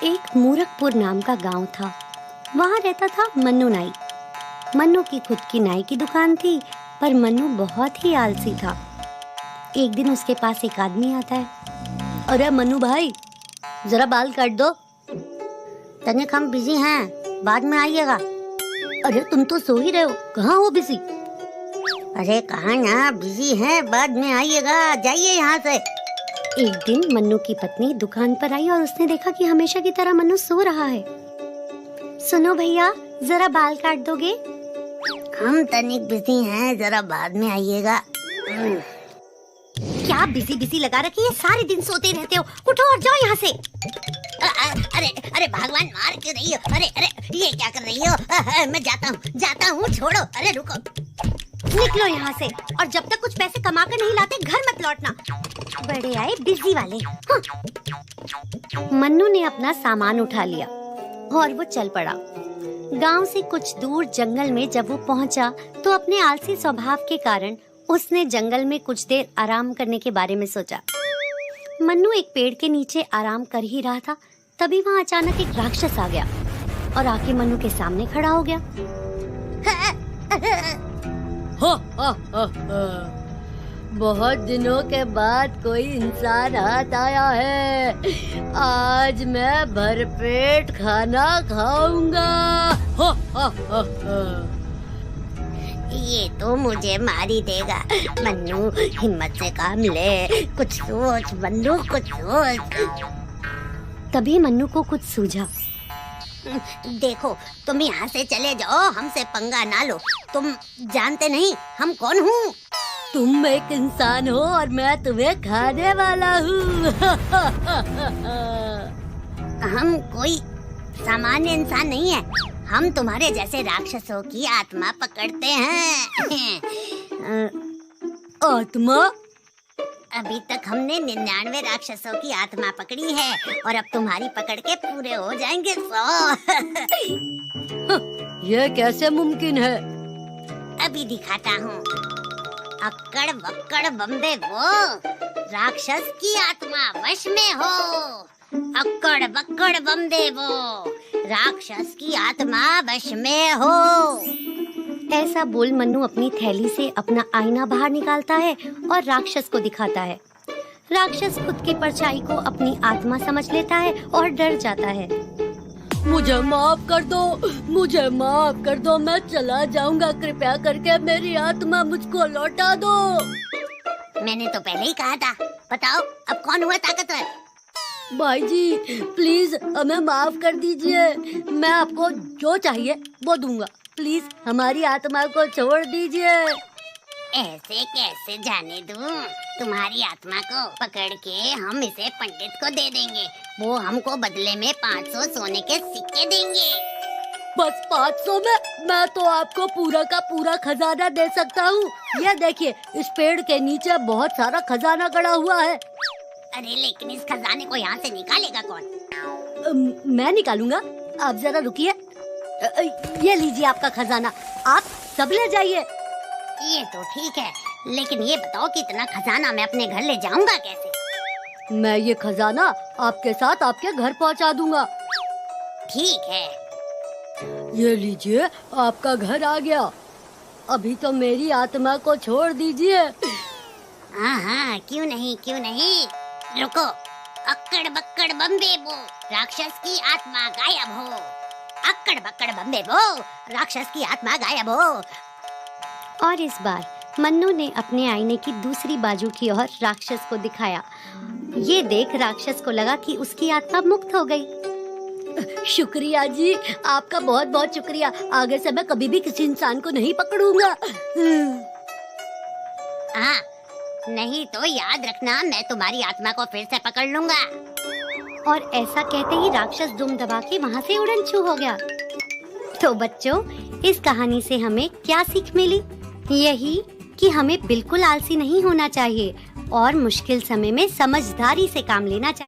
एक मूरखपुर नाम का गांव था। वहाँ रहता था मन्नू नाई। मन्नू की खुद की नाई की दुकान थी, पर मन्नू बहुत ही आलसी था। एक दिन उसके पास एक आदमी आता है। अरे मन्नू भाई, जरा बाल काट दो। तनिक हम बिजी हैं, बाद में आइएगा। अरे तुम तो सो ही रहे हो, कहाँ हो बिजी? अरे कहाँ ना, बिजी हैं, बाद में आइएगा, जाइए यहाँ से। एक दिन मन्नू की पत्नी दुकान पर आई और उसने देखा कि हमेशा की तरह मन्नू सो रहा है। सुनो भैया, जरा बाल काट दोगे? हम तनिक बिजी हैं, जरा बाद में आइएगा। क्या बिजी बिजी लगा रखी है, सारे दिन सोते रहते हो, उठो और जाओ यहाँ से। अरे अरे भगवान, मार क्यों रही हो? अरे अरे ये क्या कर रही हो? मैं जाता हूँ, छोड़ो। अरे रुको, निकलो यहाँ से, और जब तक कुछ पैसे कमा कर नहीं लाते घर मत लौटना। बड़े आए बिजी वाले। हाँ। मन्नू ने अपना सामान उठा लिया और वो चल पड़ा। गांव से कुछ दूर जंगल में जब वो पहुंचा तो अपने आलसी स्वभाव के कारण उसने जंगल में कुछ देर आराम करने के बारे में सोचा। मन्नू एक पेड़ के नीचे आराम कर ही रहा था, तभी वहाँ अचानक एक राक्षस आ गया और आके मन्नू के सामने खड़ा हो गया। बहुत दिनों के बाद कोई इंसान हाथ आया है। आज मैं भरपेट खाना खाऊंगा। ये तो मुझे मार ही देगा। मन्नू, हिम्मत से काम ले, कुछ सोच मन्नू, कुछ सोच। तभी मन्नू को कुछ सूझा। देखो, तुम यहाँ से चले जाओ, हमसे पंगा ना लो। तुम जानते नहीं हम कौन हूँ। तुम एक इंसान हो और मैं तुम्हें खाने वाला हूँ। हम कोई सामान्य इंसान नहीं है, हम तुम्हारे जैसे राक्षसों की आत्मा पकड़ते हैं। आत्मा? अभी तक हमने 99 राक्षसों की आत्मा पकड़ी है और अब तुम्हारी पकड़ के पूरे हो जाएंगे 100। यह कैसे मुमकिन है? अभी दिखाता हूँ। अक्कड़ बक्कड़ बम्बे वो, राक्षस की आत्मा वश में हो। अक्कड़ बक्कड़ बम्बे वो, राक्षस की आत्मा वश में हो। ऐसा बोल मन्नू अपनी थैली से अपना आईना बाहर निकालता है और राक्षस को दिखाता है। राक्षस खुद की परछाई को अपनी आत्मा समझ लेता है और डर जाता है। मुझे माफ कर दो, मुझे माफ कर दो, मैं चला जाऊंगा, कृपया करके मेरी आत्मा मुझको लौटा दो। मैंने तो पहले ही कहा था। बताओ अब कौन हुआ ताकतवर? भाई जी प्लीज हमें माफ कर दीजिए, मैं आपको जो चाहिए वो दूंगा, प्लीज हमारी आत्मा को छोड़ दीजिए। ऐसे कैसे जाने दूं? तुम्हारी आत्मा को पकड़ के हम इसे पंडित को दे देंगे, वो हमको बदले में 500 सोने के सिक्के देंगे। बस 500 में? मैं तो आपको पूरा का पूरा खजाना दे सकता हूँ। ये देखिए, इस पेड़ के नीचे बहुत सारा खजाना गड़ा हुआ है। अरे लेकिन इस खजाने को यहाँ से निकालेगा कौन? मैं निकालूंगा, आप जरा रुकिए। ये लीजिए आपका खजाना, आप सब ले जाइए। ये तो ठीक है, लेकिन ये बताओ कि इतना खजाना मैं अपने घर ले जाऊंगा कैसे? मैं ये खजाना आपके साथ आपके घर पहुंचा दूंगा। ठीक है। ये लीजिए, आपका घर आ गया। अभी तो मेरी आत्मा को छोड़ दीजिए। हाँ, क्यों नहीं, क्यों नहीं। रुको, अक्कड़ बक्कड़ बम्बे बो, राक्षस की आत्मा गायब हो। अक्कड़ बक्कड़ बम्बे बो, राक्षस की आत्मा गायब हो। और इस बार मन्नू ने अपने आईने की दूसरी बाजू की ओर राक्षस को दिखाया। ये देख राक्षस को लगा कि उसकी आत्मा मुक्त हो गई। शुक्रिया जी, आपका बहुत बहुत शुक्रिया। आगे से मैं कभी भी किसी इंसान को नहीं पकड़ूंगा। हाँ, नहीं तो याद रखना, मैं तुम्हारी आत्मा को फिर से पकड़ लूंगा। और ऐसा कहते ही राक्षस दुम दबा के वहाँ से उड़न छू हो गया। तो बच्चों, इस कहानी से हमें क्या सीख मिली? यही कि हमें बिल्कुल आलसी नहीं होना चाहिए और मुश्किल समय में समझदारी से काम लेना चाहिए।